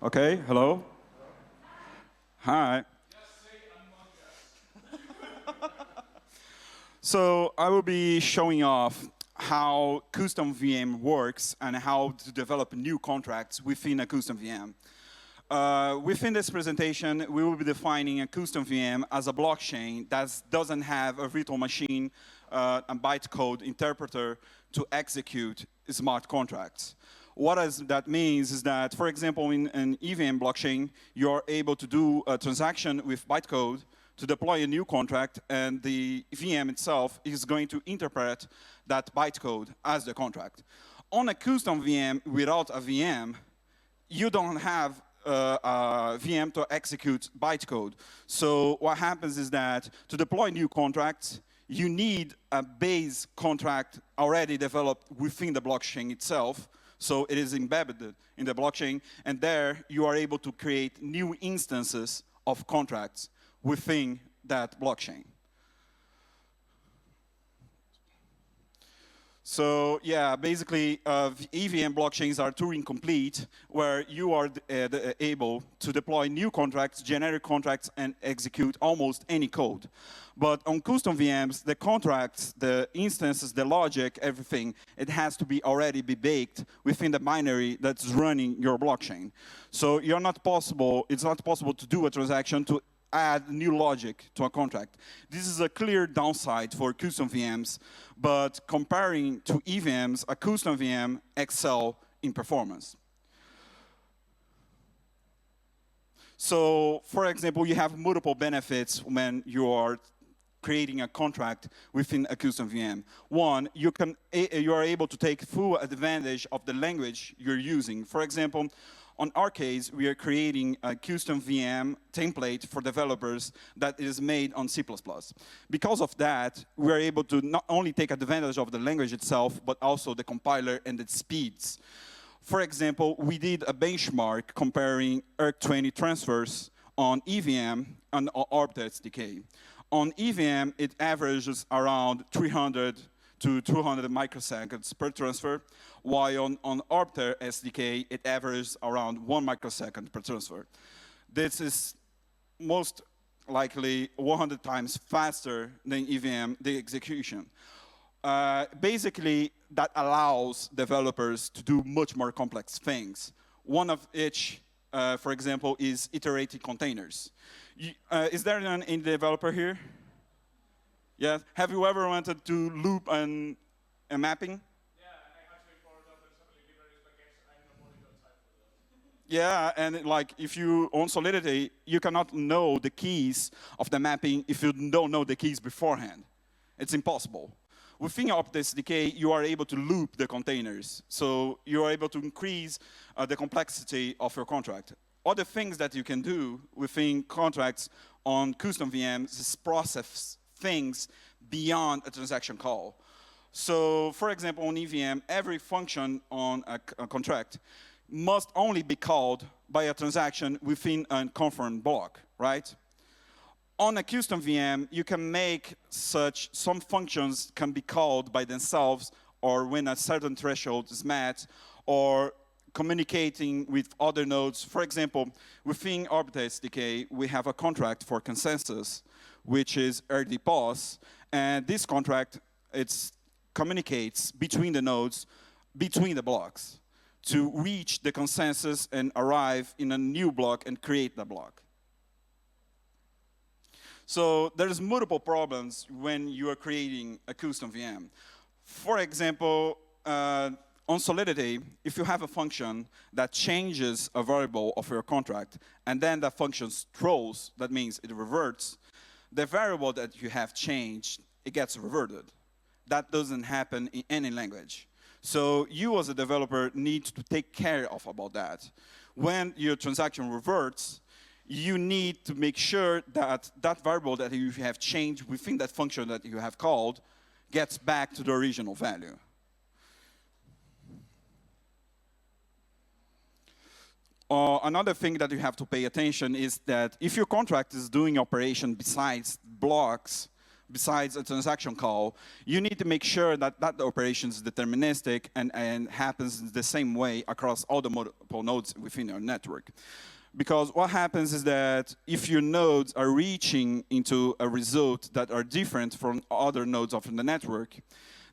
Okay, hello. Hi. So I will be showing off how CustomVM works and how to develop new contracts within a CustomVM. Within this presentation, we will be defining a CustomVM as a blockchain that doesn't have a virtual machine and bytecode interpreter to execute smart contracts. What that means is that, for example, in an EVM blockchain, you're able to do a transaction with bytecode to deploy a new contract, and the VM itself is going to interpret that bytecode as the contract. On a custom VM without a VM, you don't have a VM to execute bytecode. So what happens is that to deploy new contracts, you need a base contract already developed within the blockchain itself. So it is embedded in the blockchain, and there you are able to create new instances of contracts within that blockchain. So yeah, basically, EVM blockchains are Turing complete, where you are able to deploy new contracts, generic contracts, and execute almost any code. But on custom VMs, the contracts, the instances, the logic, everything, it has to be already be baked within the binary that's running your blockchain. So it's not possible to do a transaction to add new logic to a contract. This is a clear downside for custom VMs, but comparing to EVMs, a custom VM excels in performance. So, for example, you have multiple benefits when you are creating a contract within a custom VM. One, you are able to take full advantage of the language you're using. For example, on our case, we are creating a custom VM template for developers that is made on C++. Because of that, we are able to not only take advantage of the language itself, but also the compiler and its speeds. For example, we did a benchmark comparing ERC20 transfers on EVM and Arbiter SDK. On EVM, it averages around 300 to 200 microseconds per transfer, while on Arbiter SDK, it averages around 1 microsecond per transfer. This is most likely 100 times faster than EVM, the execution. Basically, that allows developers to do much more complex things. One of which, for example, is iterating containers. Is there any developer here? Yeah. Have you ever wanted to loop a mapping? Yeah, and I actually followed up with some libraries package. I'm not only outside for that. Yeah, and like if you on Solidity, you cannot know the keys of the mapping if you don't know the keys beforehand. It's impossible. Within Arbiter SDK, you are able to loop the containers, so you are able to increase the complexity of your contract. Other things that you can do within contracts on custom VMs is process things beyond a transaction call. So, for example, on EVM, every function on a contract must only be called by a transaction within a confirmed block, right? On a custom VM, you can make some functions can be called by themselves, or when a certain threshold is met, or communicating with other nodes. For example, within Arbiter SDK, we have a contract for consensus, which is RDPOS, and this contract, it communicates between the nodes, between the blocks, to reach the consensus and arrive in a new block and create the block. So there's multiple problems when you are creating a custom VM. For example, on Solidity, if you have a function that changes a variable of your contract, and then that function throws, that means it reverts, the variable that you have changed, it gets reverted. That doesn't happen in any language. So you as a developer need to take care of about that. When your transaction reverts, you need to make sure that that variable that you have changed within that function that you have called gets back to the original value. Another thing that you have to pay attention is that if your contract is doing operation besides blocks, besides a transaction call, you need to make sure that that operation is deterministic and happens the same way across all the multiple nodes within your network. Because what happens is that if your nodes are reaching into a result that are different from other nodes of the network,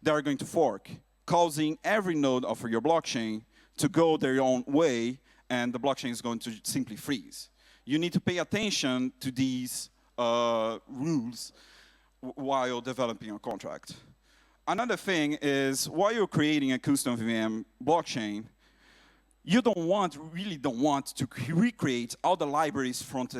they are going to fork, causing every node of your blockchain to go their own way, and the blockchain is going to simply freeze. You need to pay attention to these rules while developing a contract. Another thing is, while you're creating a custom VM blockchain, you really don't want to recreate all the libraries front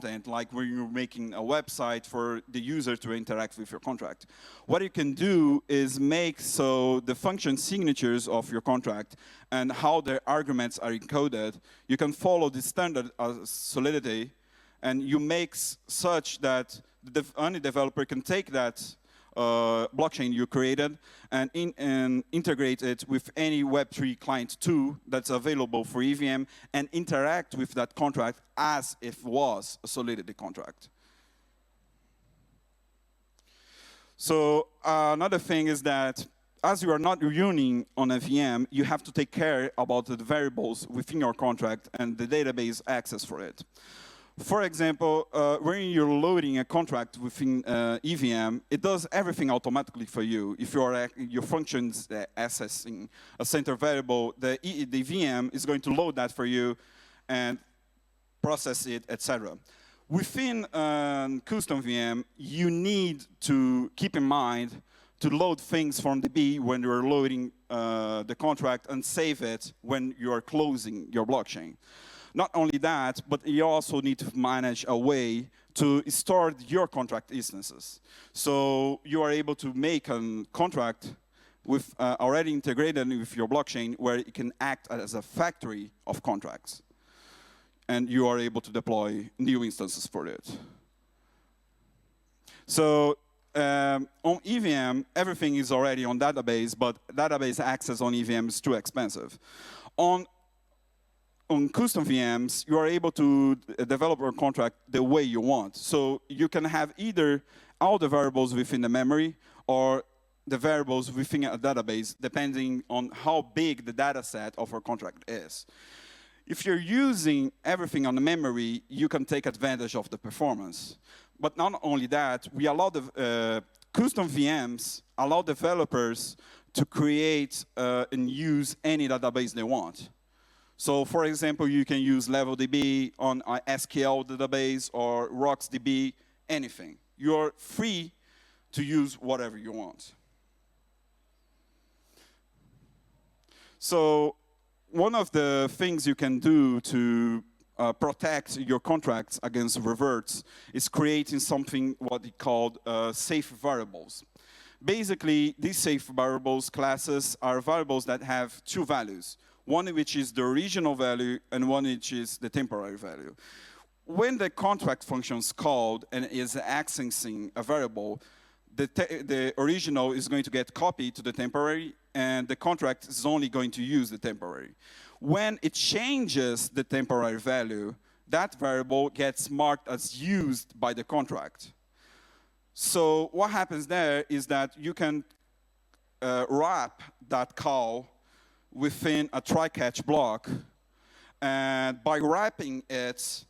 end, like when you're making a website for the user to interact with your contract. What you can do is make so the function signatures of your contract and how the arguments are encoded, you can follow the standard Solidity, and you make such that any developer can take that blockchain you created and integrate it with any Web3 client 2 that's available for EVM and interact with that contract as if it was a Solidity contract. So another thing is that as you are not running on a VM, you have to take care about the variables within your contract and the database access for it. For example, when you're loading a contract within EVM, it does everything automatically for you. If your function's accessing a center variable, the VM is going to load that for you and process it, etc. Within custom VM, you need to keep in mind to load things from DB when you're loading the contract and save it when you're closing your blockchain. Not only that, but you also need to manage a way to store your contract instances. So you are able to make a contract with already integrated with your blockchain where it can act as a factory of contracts. And you are able to deploy new instances for it. So on EVM, everything is already on database, but database access on EVM is too expensive. On custom VMs, you are able to develop a contract the way you want. So you can have either all the variables within the memory or the variables within a database, depending on how big the data set of our contract is. If you're using everything on the memory, you can take advantage of the performance. But not only that, we allow the custom VMs allow developers to create and use any database they want. So, for example, you can use LevelDB on an SQL database or RocksDB, anything. You're free to use whatever you want. So, one of the things you can do to protect your contracts against reverts is creating something what we call safe variables. Basically, these safe variables classes are variables that have two values. One which is the original value and one which is the temporary value. When the contract function is called and is accessing a variable, the original is going to get copied to the temporary and the contract is only going to use the temporary. When it changes the temporary value, that variable gets marked as used by the contract. So what happens there is that you can wrap that call within a try-catch block, and by wrapping it,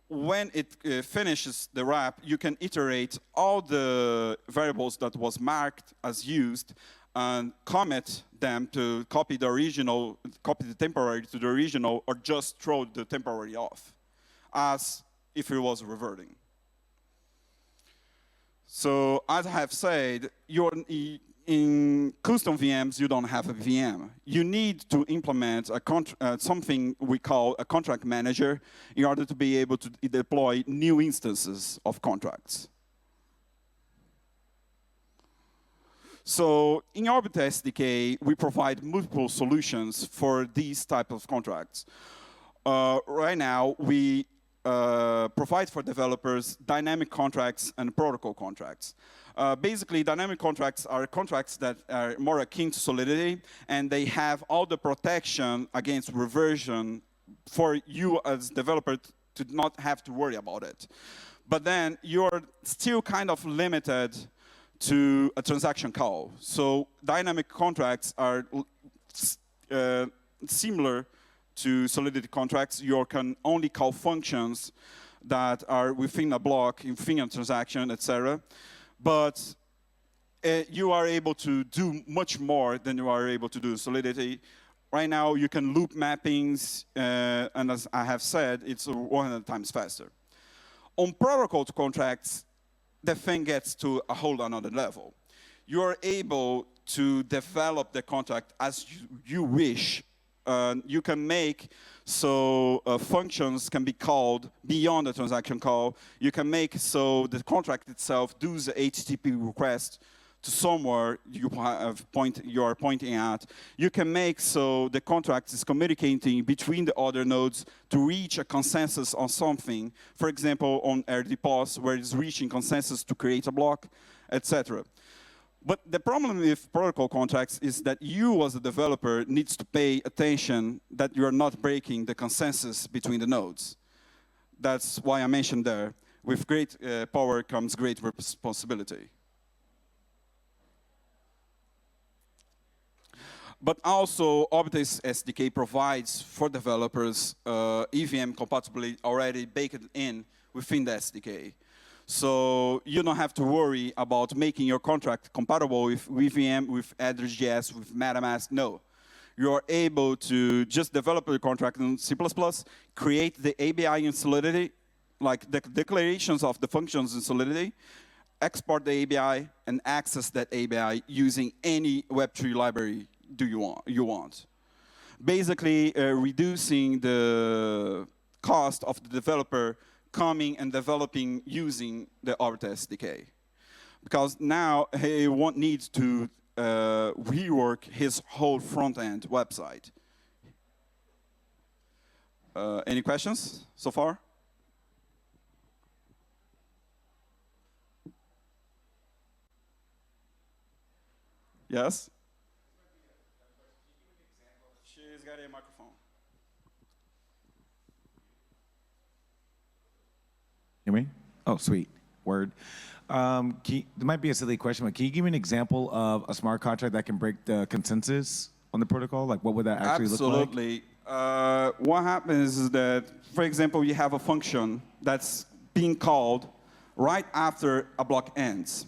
when it finishes the wrap, you can iterate all the variables that was marked as used and commit them to copy the original, copy the temporary to the original, or just throw the temporary off, as if it was reverting. So as I have said, in custom VMs, you don't have a VM. You need to implement something we call a contract manager in order to be able to deploy new instances of contracts. So in Orbit SDK, we provide multiple solutions for these type of contracts. Right now, we provide for developers dynamic contracts and protocol contracts. Basically, dynamic contracts are contracts that are more akin to Solidity, and they have all the protection against reversion for you as developer to not have to worry about it. But then you're still kind of limited to a transaction call. So dynamic contracts are similar to Solidity contracts. You can only call functions that are within a block, within a transaction, etc. But you are able to do much more than you are able to do in Solidity. Right now, you can loop mappings, and as I have said, it's 100 times faster. On protocol contracts, the thing gets to a whole another level. You are able to develop the contract as you wish. You can make so functions can be called beyond the transaction call. You can make so the contract itself does the HTTP request to somewhere you are pointing at. You can make so the contract is communicating between the other nodes to reach a consensus on something. For example, on RDPOS, where it's reaching consensus to create a block, etc. But the problem with protocol contracts is that you, as a developer, needs to pay attention that you are not breaking the consensus between the nodes. That's why I mentioned there, with great power comes great responsibility. But also, Object SDK provides for developers EVM compatibility already baked in within the SDK. So you don't have to worry about making your contract compatible with EVM, with Address.js, with MetaMask. No. You are able to just develop your contract in C++, create the ABI in Solidity, like the declarations of the functions in Solidity, export the ABI, and access that ABI using any Web3 library you want. Basically, reducing the cost of the developer coming and developing using the Object SDK. Because now he won't need to rework his whole front-end website. Any questions so far? Yes? She's got a microphone. Hear me? Oh, sweet. Word. There might be a silly question, but can you give me an example of a smart contract that can break the consensus on the protocol? Like, what would that actually look like? Absolutely. What happens is that, for example, you have a function that's being called right after a block ends.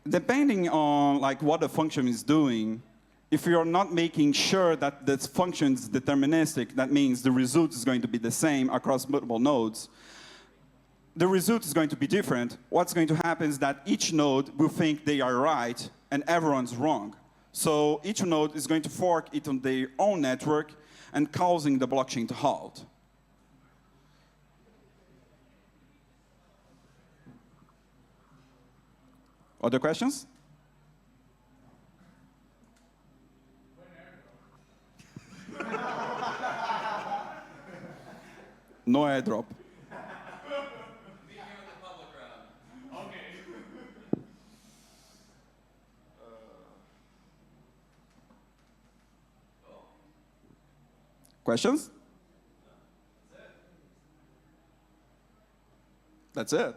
Depending on like what the function is doing, if you're not making sure that this function is deterministic, that means the result is going to be the same across multiple nodes, the result is going to be different. What's going to happen is that each node will think they are right and everyone's wrong. So each node is going to fork it on their own network and causing the blockchain to halt. Other questions? No airdrop. Questions? That's it.